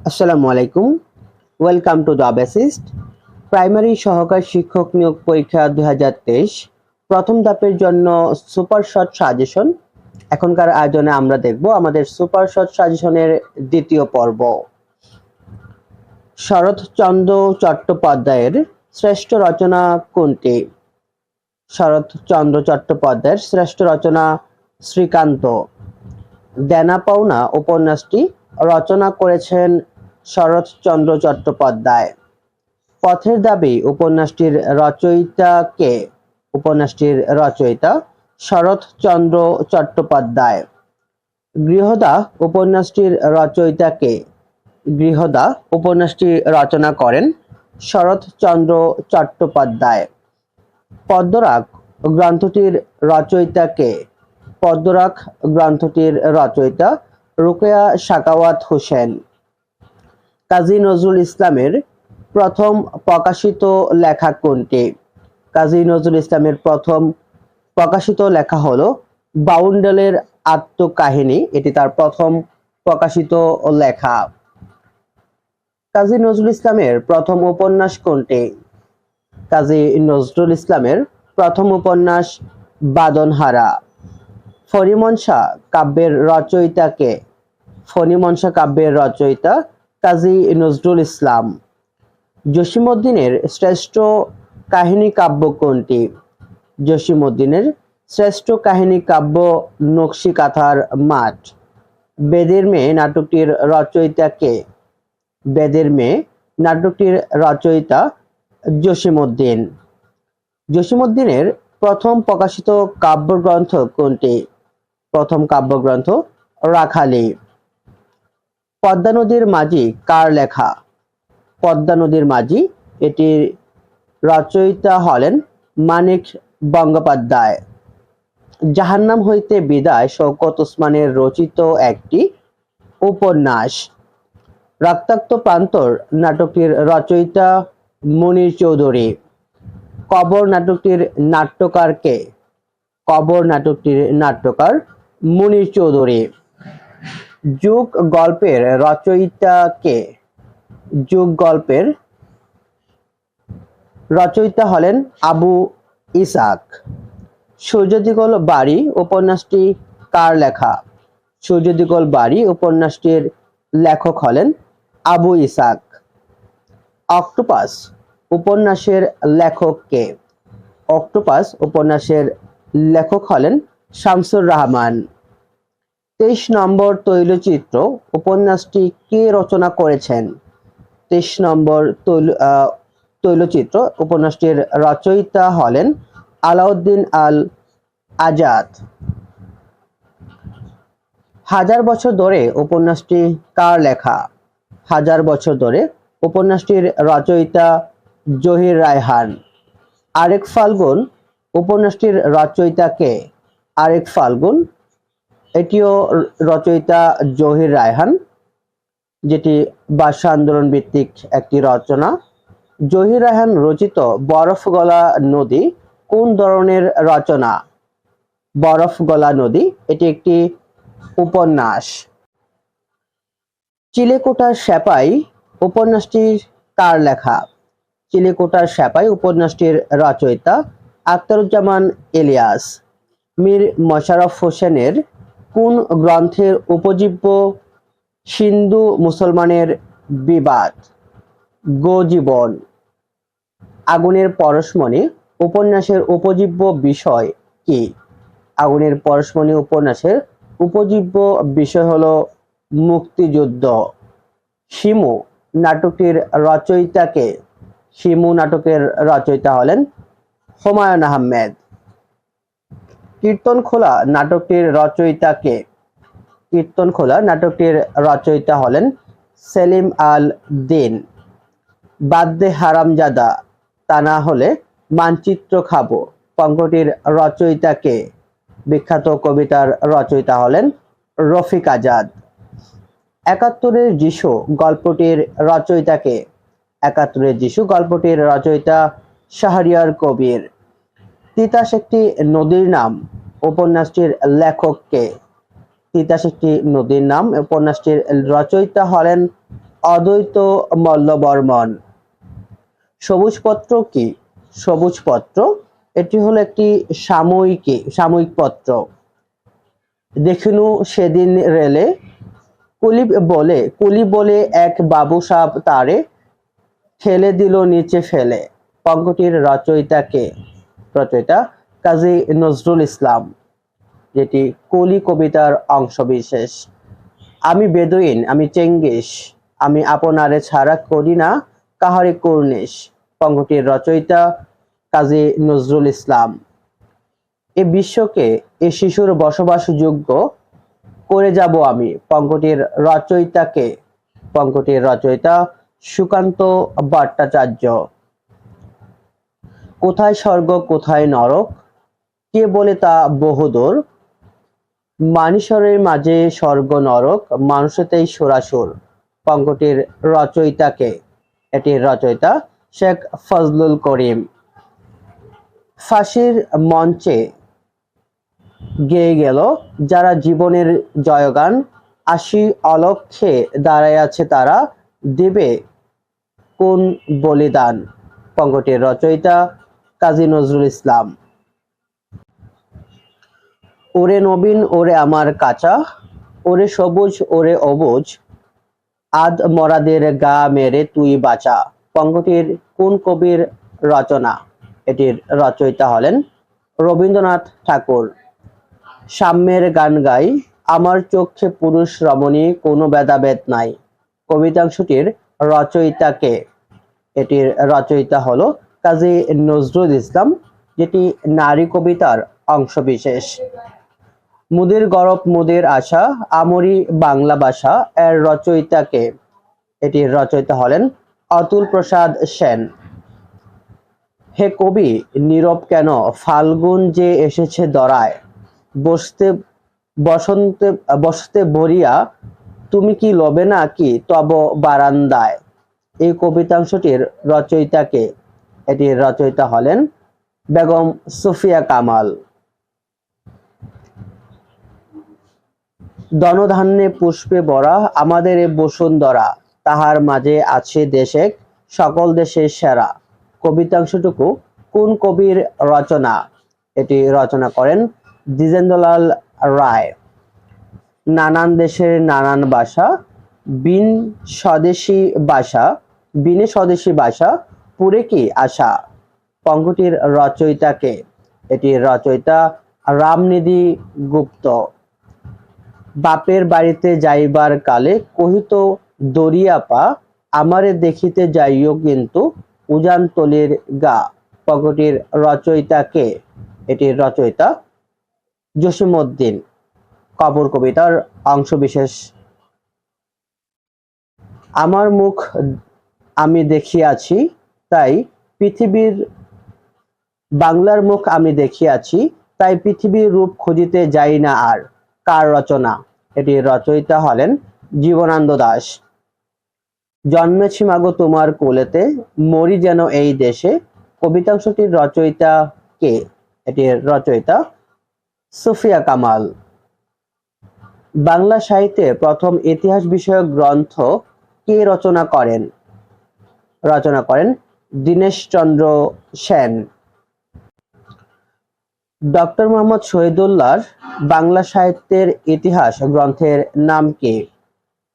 আসসালামু আলাইকুম। Welcome to job assist. Primary সহকারী শিক্ষক নিয়োগ পরীক্ষা 2023 প্রথম ধাপের জন্য সুপার শর্ট সাজেশন। এখনকার আয়োজনে আমরা দেখব আমাদের সুপার শর্ট সাজেশনের দ্বিতীয় পর্ব। শরৎচন্দ্র চট্টোপাধ্যায়ের শ্রেষ্ঠ রচনা কোনটি? শরৎচন্দ্র চট্টোপাধ্যায়ের শ্রেষ্ঠ রচনা শ্রীকান্ত। দেনা পাওনা উপন্যাসটি রচনা করেছেন শরৎচন্দ্র চট্টোপাধ্যায়। পথের দাবি উপন্যাসটির রচয়িতা কে? উপন্যাসটির রচয়িতা শরৎচন্দ্র চট্টোপাধ্যায়। গৃহদা উপন্যাসটির রচয়িতা কে? গৃহদা উপন্যাসটি রচনা করেন শরৎচন্দ্র চট্টোপাধ্যায়। পদ্মরাগ গ্রন্থটির রচয়িতা কে? পদ্মরাগ গ্রন্থটির রচয়িতা রোকেয়া সাখাওয়াত হোসেন। কাজী নজরুল ইসলামের প্রথম প্রকাশিত লেখা কোনটি? কাজী নজরুল ইসলামের প্রথম প্রকাশিত লেখা হলো বাউন্ডেলের আত্মকাহিনী। এটি তার প্রথম প্রকাশিত লেখা। কাজী নজরুল ইসলামের প্রথম উপন্যাস কোনটি? কাজী নজরুল ইসলামের প্রথম উপন্যাস বাঁধনহারা। ফণিমনসা কাব্যের রচয়িতা কে? ফণিমনসা কাব্যের রচয়িতা কাজী নজরুল ইসলাম। জসীমউদ্দীনের শ্রেষ্ঠ কাহিনী কাব্য কোনটি? জসীমউদ্দীনের শ্রেষ্ঠ কাহিনী কাব্য নকশিকাঁথার মাঠ। বেদের মেয়ে নাটকটির রচয়িতা কে? বেদের মেয়ে নাটকটির রচয়িতা জসীমউদ্দীন। জসীমউদ্দীনের প্রথম প্রকাশিত কাব্যগ্রন্থ কোনটি? প্রথম কাব্যগ্রন্থ রাখালি। পদ্মা নদীর মাঝি কার লেখা? পদ্মা নদীর মাঝি এটির রচয়িতা হলেন মানিক বন্দ্যোপাধ্যায়। জাহান্নাম হইতে বিদায় শওকত ওসমানের রচিত একটি উপন্যাস। রক্তাক্ত প্রান্তর নাটকটির রচয়িতা মুনীর চৌধুরী। কবর নাটকটির নাট্যকার কে? কবর নাটকটির নাট্যকার মুনীর চৌধুরী। যুগ গল্পের রচয়িতা কে? যুগ গল্পের রচয়িতা হলেন আবু ইসহাক। সূর্যদিগল বাড়ি উপন্যাসটি কার লেখা? সূর্যদিগল বাড়ি উপন্যাসটির লেখক হলেন আবু ইসহাক। অক্টোপাস উপন্যাসের লেখক কে? অক্টোপাস উপন্যাসের লেখক হলেন শামসুর রহমান। 23 নম্বর তৈলচিত্র উপন্যাসটি কে রচনা করেছেন? 23 নম্বর তৈলচিত্র উপন্যাসটির রচয়িতা হলেন আলাউদ্দিন আল আজাদ। হাজার বছর ধরে উপন্যাসটি কার লেখা? হাজার বছর ধরে উপন্যাসটির রচয়িতা জহির রায়হান। আরেক ফাল্গুন উপন্যাসটির রচয়িতা কে? আরেক ফাল্গুন এটিও রচয়িতা জহির রায়হান, যেটি ভাষা আন্দোলন ভিত্তিক একটি রচনা। জহির রায়হান রচিত বরফ গলা নদী কোন ধরনের রচনা? বরফ গলা নদী এটি একটি উপন্যাস। চিলেকোঠার সেপাই উপন্যাসটি কার লেখা? চিলেকোঠার সেপাই উপন্যাসটির রচয়িতা আখতারুজ্জামান ইলিয়াস। মীর মশাররফ হোসেনের কোন গ্রন্থের উপজীব্য হিন্দু মুসলমানের বিবাদ? গোজীবন। আগুনের পরশমণি উপন্যাসের উপজীব্য বিষয় কি? আগুনের পরশমণি উপন্যাসের উপজীব্য বিষয় হলো মুক্তিযুদ্ধ। শিমু নাটকটির রচয়িতা কে? শিমু নাটকের রচয়িতা হলেন হুমায়ুন আহমেদ। কীর্তনখোলা নাটকটির রচয়িতা কে? কীর্তনখোলা নাটকটির রচয়িতা হলেন সেলিম আল দীন। বাদ্যে হারামজাদা তা না হলে মানচিত্র খাবো পঙ্কটির রচয়িতা কে? বিখ্যাত কবিতার রচয়িতা হলেন রফিক আজাদ। ৭১-এর যিশু গল্পটির রচয়িতা কে? ৭১-এর যিশু গল্পটির রচয়িতা শাহরিয়ার কবির। তিতাস একটি নদীর নাম উপন্যাসটির লেখক কে? তিতাস একটি নদীর নাম উপন্যাসটির রচয়িতা হলেন অদ্বৈত মল্লবর্মণ। সবুজপত্র কি? সবুজপত্র এটি হলো একটি সাময়িক পত্র। দেখিনু সেদিন রেলে কুলি বলে এক বাবু সাহেব তারে ঠেলে দিল নিচে ফেলে। পঙ্ক্তির রচয়িতা কে? রচয়িতা কাজী নজরুল ইসলাম, যেটি কুলি কবিতার অংশবিশেষ। আমি বেদুইন, আমি চেঙ্গিস, আমি আপনারে ছাড়া করি না কাহারে কুর্নিশ। পঙ্ক্তির রচয়িতা কাজী নজরুল ইসলাম। এ বিশ্বকে এ শিশুর বসবাসযোগ্য করে যাব আমি। পঙ্ক্তির রচয়িতা কে? পঙ্ক্তির রচয়িতা সুকান্ত ভট্টাচার্য। কোথায় স্বর্গ কোথায় নরক, কে বলে তা বহুদূর। মানুষের মাঝে স্বর্গ নরক, মানুষেতেই সুরাসুর। পঙ্ক্তির রচয়িতা কে? এটির রচয়িতা শেখ ফজলুল করিম। ফাঁসির মঞ্চে গেয়ে গেল যারা জীবনের জয়গান, আসি অলক্ষ্যে দাঁড়াইয়াছে তারা, দেবে কোন বলিদান। পঙ্ক্তির রচয়িতা কাজী নজরুল ইসলাম। ওরে নবীন ওরে আমার কাঁচা, ওরে সবুজ ওরে অবুজ, আদ মরাদের গা মেরে তুই বাঁচা। পঙ্ক্তির কোন কবির রচনা? এটির রচয়িতা হলেন রবীন্দ্রনাথ ঠাকুর। সাম্যের গান গাই, আমার চক্ষে পুরুষ রমণী, কোনো ভেদাভেদ নাই। কবিতাংশটির রচয়িতা কে? এটির রচয়িতা হলো কাজী নজরুল ইসলাম, যেটি নারী কবিতার অংশবিশেষ। মুদের গরব মুদের আশা, আমরি বাংলা ভাষা, এর রচয়িতা কে? এটির রচয়িতা হলেন অতুল প্রসাদ সেন। হে কবি নীরব কেন, ফাল্গুন যে এসেছে দরায়, বসতে বরিয়া তুমি কি লবে না কি তব বারান্দায়। এই কবিতাংশটির রচয়িতা কে? এটির রচয়িতা হলেন বেগম সুফিয়া কামাল। ধনধান্যে পুষ্পে ভরা আমাদের এ বসুন্ধরা, তাহার মাঝে আছে দেশেক সকল দেশের সেরা। কবিতাংশটুকু কোন কবির রচনা? এটি রচনা করেন দ্বিজেন্দ্রলাল রায়। নানান দেশের নানান ভাষা, বিনে স্বদেশী ভাষা, পুরে কি আশা। পঙ্ক্তির রচয়িতা কে? এটির রচয়িতা রামনিধি গুপ্ত। বাপের বাড়িতে যাইবার কালে কহিত দরিয়াপা, আমারে দেখিতে যাইও কিন্তু উজানতলির গা। পঙ্ক্তির রচয়িতা কে? এটির রচয়িতা জসিমউদ্দিন। কবর কবিতার অংশবিশেষ। আমার মুখ আমি দেখিয়াছি তাই পৃথিবীর, বাংলার মুখ আমি দেখিয়াছি তাই পৃথিবীর রূপ খুঁজিতে যাই না আর। কার রচনা? এটির রচয়িতা হলেন জীবনানন্দ দাশ। জন্মেছি মাগো তোমার কোলেতে, মরি যেন এই দেশে। কবিতাংশটির রচয়িতা কে? এটির রচয়িতা সুফিয়া কামাল। বাংলা সাহিত্যে প্রথম ইতিহাস বিষয়ক গ্রন্থ কে রচনা করেন? রচনা করেন দীনেশচন্দ্র সেন। ডক্টর মোহাম্মদ শহীদুল্লাহর বাংলা সাহিত্যের ইতিহাস গ্রন্থের নাম কি?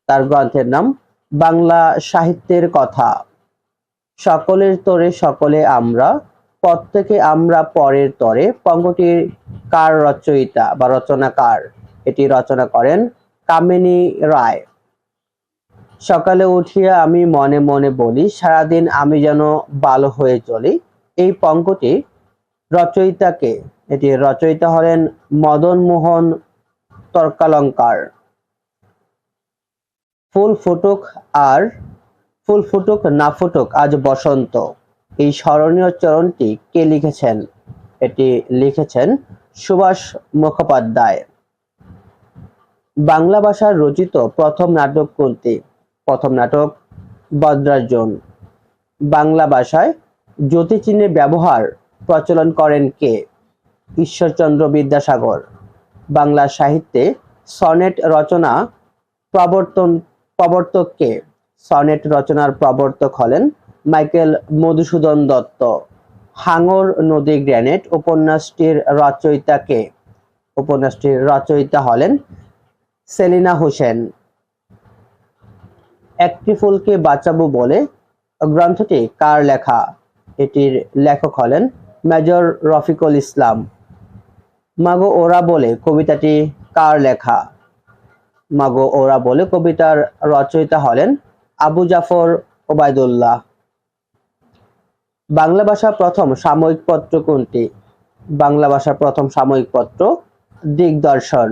তার গ্রন্থের নাম বাংলা সাহিত্যের কথা। সকলের তরে সকলে আমরা, প্রত্যেকে আমরা পরের তরে। পঙ্ক্তির কার রচয়িতা বা রচনাকার? এটি রচনা করেন কামিনী রায়। সকালে উঠিয়া আমি মনে মনে বলি, সারাদিন আমি যেন ভালো হয়ে চলি। এই পঙ্ক্তি রচয়িতা কে? এটির রচয়িতা হলেন মদন মোহন তর্কালঙ্কার। ফুল ফুটুক না ফুটুক আজ বসন্ত, এই স্মরণীয় চরণটি কে লিখেছেন? এটি লিখেছেন সুভাষ মুখোপাধ্যায়। বাংলা ভাষার রচিত প্রথম নাটক কোনটি? প্রথম নাটক বদ্রার্জুন। বাংলা ভাষায় জ্যোতিচিহ্নের ব্যবহার প্রচলন করেন কে? ঈশ্বরচন্দ্র বিদ্যাসাগর। বাংলা সাহিত্যে সনেট রচনা প্রবর্তক কে? সনেট রচনার প্রবর্তক হলেন মাইকেল মধুসূদন দত্ত। হাঙর নদী গ্রেনেড উপন্যাসটির রচয়িতা কে? উপন্যাসটির রচয়িতা হলেন সেলিনা হোসেন। একটি ফুলকে বাঁচাবো বলে গ্রন্থটি কার লেখা? এটির লেখক হলেন মেজর রফিকুল ইসলাম। মাগো ওরা বলে কবিতাটি কার লেখা? মাগো ওরা বলে কবিতার রচয়িতা হলেন আবু জাফর ওবায়দুল্লাহ। বাংলা ভাষার প্রথম সাময়িক পত্র কোনটি? বাংলা ভাষার প্রথম সাময়িক পত্র দিগদর্শন।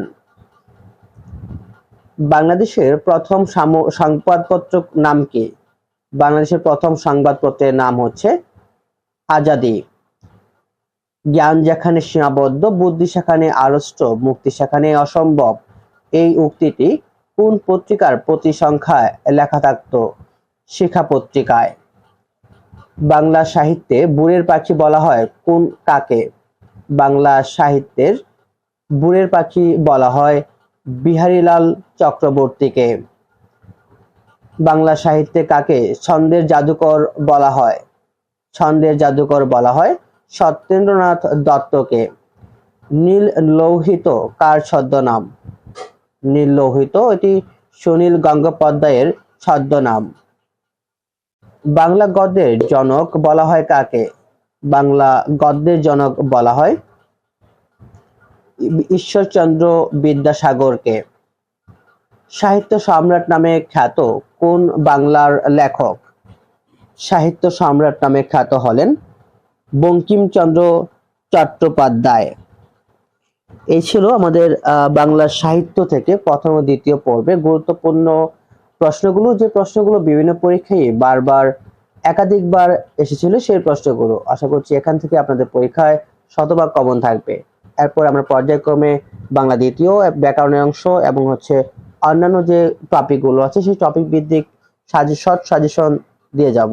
বাংলাদেশের প্রথম সংবাদপত্র নাম কি? বাংলাদেশের প্রথম সংবাদপত্রের নাম হচ্ছে আজাদী। জ্ঞান যেখানে সীমাবদ্ধ, বুদ্ধি সেখানে আড়ষ্ট, মুক্তি সেখানে অসম্ভব, এই উক্তিটি কোন পত্রিকার প্রতি সংখ্যায় লেখা থাকত? শিক্ষা পত্রিকায়। বাংলা সাহিত্যে বুড়ের পাখি বলা হয় কোন কাকে? বাংলা সাহিত্যের বুড়ের পাখি বলা হয় বিহারীলাল চক্রবর্তীকে। বাংলা সাহিত্যে কাকে ছন্দের জাদুকর বলা হয়? ছন্দের জাদুকর বলা হয় সত্যেন্দ্রনাথ দত্তকে। নীল লৌহিত কার ছদ্মনাম? নীল লৌহিত এটি সুনীল গঙ্গোপাধ্যায়ের ছদ্মনাম। বাংলা গদ্যের জনক বলা হয় কাকে? বাংলা গদ্যের জনক বলা হয় ঈশ্বরচন্দ্র বিদ্যাসাগরকে। সাহিত্য সম্রাট নামে খ্যাত কোন বাংলার লেখক? সাহিত্য সম্রাট নামে খ্যাত হলেন বঙ্কিমচন্দ্র চট্টোপাধ্যায়। এই ছিল আমাদের বাংলা সাহিত্য থেকে প্রথম ও দ্বিতীয় পর্বে গুরুত্বপূর্ণ প্রশ্নগুলো, যে প্রশ্নগুলো বিভিন্ন পরীক্ষায় বারবার একাধিকবার এসেছিল সেই প্রশ্নগুলো। আশা করছি এখান থেকে আপনাদের পরীক্ষায় শতভাগ কমন থাকবে। এরপর আমরা পর্যায়ক্রমে বাংলা দ্বিতীয় ব্যাকরণের অংশ এবং অন্যান্য যে টপিকগুলো আছে সেই টপিক ভিত্তিক সাজেশন দিয়ে যাব।